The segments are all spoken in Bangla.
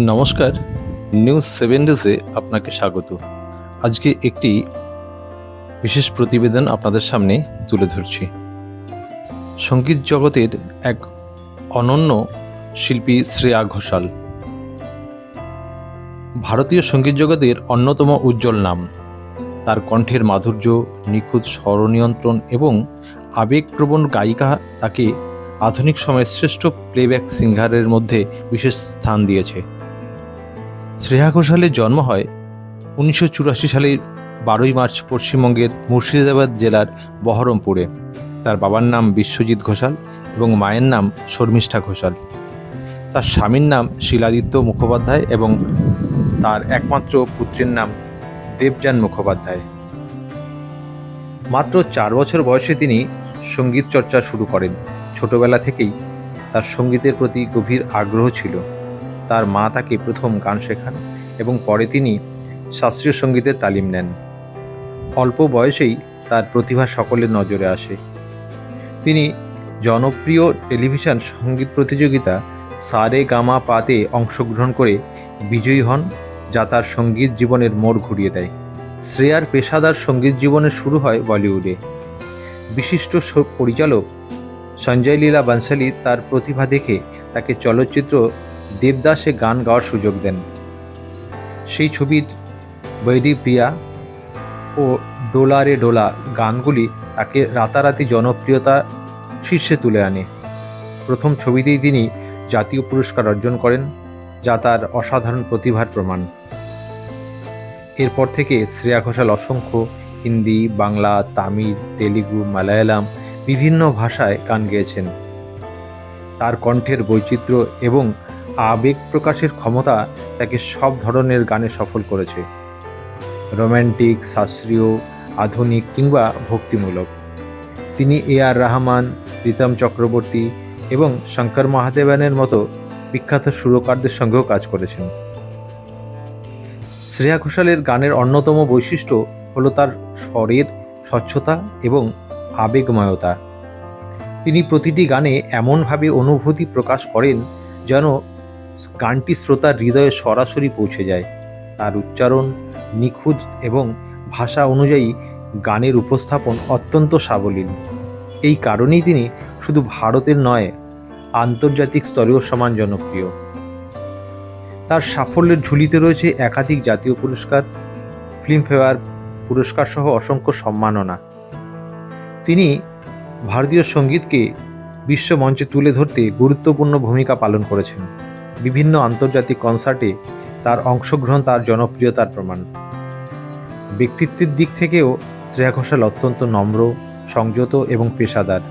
নমস্কার, নিউজ 7 ডেজে আপনাকে স্বাগত। আজকে একটি বিশেষ প্রতিবেদন আপনাদের সামনে তুলে ধরছি। সঙ্গীত জগতের এক অনন্য শিল্পী শ্রেয়া ঘোষাল ভারতীয় সঙ্গীত জগতের অন্যতম উজ্জ্বল নাম। তার কণ্ঠের মাধুর্য, নিখুঁত স্বরনিয়ন্ত্রণ এবং আবেগপ্রবণ গায়িকা তাকে আধুনিক সময়ের শ্রেষ্ঠ প্লেব্যাক সিঙ্গারের মধ্যে বিশেষ স্থান দিয়েছে। শ্রেয়া ঘোষালের জন্ম হয় 1984 সালের 12 মার্চ পশ্চিমবঙ্গের মুর্শিদাবাদ জেলার বহরমপুরে। তার বাবার নাম বিশ্বজিৎ ঘোষাল এবং মায়ের নাম শর্মিষ্ঠা ঘোষাল। তার স্বামীর নাম শিলাদিত্য মুখোপাধ্যায় এবং তার একমাত্র পুত্রের নাম দেবযান মুখোপাধ্যায়। মাত্র 4 বছর বয়সে তিনি সঙ্গীত চর্চা শুরু করেন। ছোটবেলা থেকেই তার সঙ্গীতের প্রতি গভীর আগ্রহ ছিল। তার মা তাকে প্রথম গান শেখান এবং পরে তিনি শাস্ত্রীয় সঙ্গীতের তালিম নেন। অল্প বয়সেই তার প্রতিভা সকলের নজরে আসে। তিনি জনপ্রিয় টেলিভিশন সঙ্গীত প্রতিযোগিতা সারে গামা পাতে অংশগ্রহণ করে বিজয়ী হন, যা তার সঙ্গীত জীবনের মোড় ঘুরিয়ে দেয়। শ্রেয়ার পেশাদার সঙ্গীত জীবনের শুরু হয় বলিউডে। বিশিষ্ট পরিচালক সঞ্জয় লীলা বানসালি তার প্রতিভা দেখে তাকে চলচ্চিত্র দেবদাসে গান গাওয়ার সুযোগ দেন। সেই ছবির বৈরি প্রিয়া ও ডোলা রে ডোলা গানগুলি তাকে রাতারাতি জনপ্রিয়তা শীর্ষে তুলে আনে। প্রথম ছবিতেই তিনি জাতীয় পুরস্কার অর্জন করেন, যা তার অসাধারণ প্রতিভার প্রমাণ। এরপর থেকে শ্রেয়া ঘোষাল অসংখ্য হিন্দি, বাংলা, তামিল, তেলুগু, মালায়ালাম বিভিন্ন ভাষায় গান গেয়েছেন। তার কণ্ঠের বৈচিত্র্য এবং আবেগ প্রকাশের ক্ষমতা তাকে সব ধরনের গানে সফল করেছে, রোম্যান্টিক, শাস্ত্রীয়, আধুনিক কিংবা ভক্তিমূলক। তিনি A.R. রহমান, প্রীতম চক্রবর্তী এবং শঙ্কর মহাদেবনের মতো বিখ্যাত সুরকারদের সঙ্গেও কাজ করেছেন। শ্রেয়া ঘোষালের গানের অন্যতম বৈশিষ্ট্য হলো তার স্বরের স্বচ্ছতা এবং আবেগময়তা। তিনি প্রতিটি গানে এমনভাবে অনুভূতি প্রকাশ করেন যেন গানটি শ্রোতার হৃদয়ে সরাসরি পৌঁছে যায়। তার উচ্চারণ নিখুঁত এবং ভাষা অনুযায়ী গানের উপস্থাপন অত্যন্ত সাবলীল। এই কারণেই তিনি শুধু ভারতের নয়, আন্তর্জাতিক স্তরেও সমান জনপ্রিয়। তার সাফল্যের ঝুলিতে রয়েছে একাধিক জাতীয় পুরস্কার, ফিল্মফেয়ার পুরস্কার সহ অসংখ্য সম্মাননা। তিনি ভারতীয় সঙ্গীতকে বিশ্ব মঞ্চে তুলে ধরতে গুরুত্বপূর্ণ ভূমিকা পালন করেছেন। বিভিন্ন আন্তর্জাতিক কনসার্টে তার অংশগ্রহণ তার জনপ্রিয়তার প্রমাণ। ব্যক্তিত্বের দিক থেকেও শ্রেয়া ঘোষাল অত্যন্ত নম্র, সংযত এবং পেশাদার।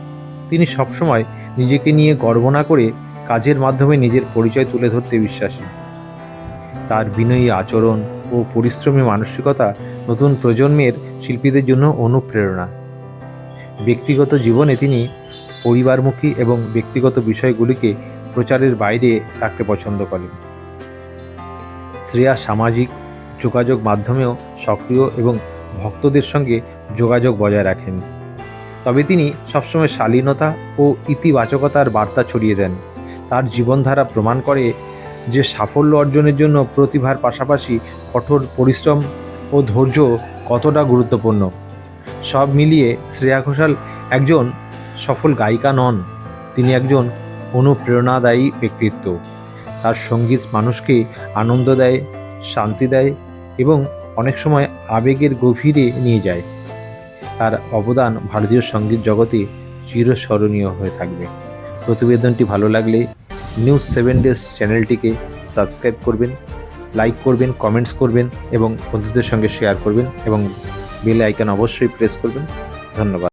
তিনি সবসময় নিজেকে নিয়ে গর্ব না করে কাজের মাধ্যমে নিজের পরিচয় তুলে ধরতে বিশ্বাসী। তার বিনয়ী আচরণ ও পরিশ্রমী মানসিকতা নতুন প্রজন্মের শিল্পীদের জন্য অনুপ্রেরণা। ব্যক্তিগত জীবনে তিনি পরিবারমুখী এবং ব্যক্তিগত বিষয়গুলিকে প্রচারের বাইরে রাখতে পছন্দ করেন। শ্রেয়া সামাজিক যোগাযোগ মাধ্যমেও সক্রিয় এবং ভক্তদের সঙ্গে যোগাযোগ বজায় রাখেন। তবে তিনি সবসময় শালীনতা ও ইতিবাচকতার বার্তা ছড়িয়ে দেন। তার জীবনধারা প্রমাণ করে যে সাফল্য অর্জনের জন্য প্রতিভার পাশাপাশি কঠোর পরিশ্রম ও ধৈর্য কতটা গুরুত্বপূর্ণ। সব মিলিয়ে শ্রেয়া ঘোষাল একজন সফল গায়িকা নন, তিনি একজন অনুপ্রেরণাদায়ী ব্যক্তিত্ব। তার সঙ্গীত মানুষকে আনন্দ দেয়, শান্তি দেয় এবং অনেক সময় আবেগের গভীরে নিয়ে যায়। তার অবদান ভারতীয় সঙ্গীত জগতে চিরস্মরণীয় হয়ে থাকবে। প্রতিবেদনটি ভালো লাগলে নিউজ 7 ডেজ চ্যানেলটিকে সাবস্ক্রাইব করবেন, লাইক করবেন, কমেন্টস করবেন এবং বন্ধুদের সঙ্গে শেয়ার করবেন এবং বেল আইকন অবশ্যই প্রেস করবেন। ধন্যবাদ।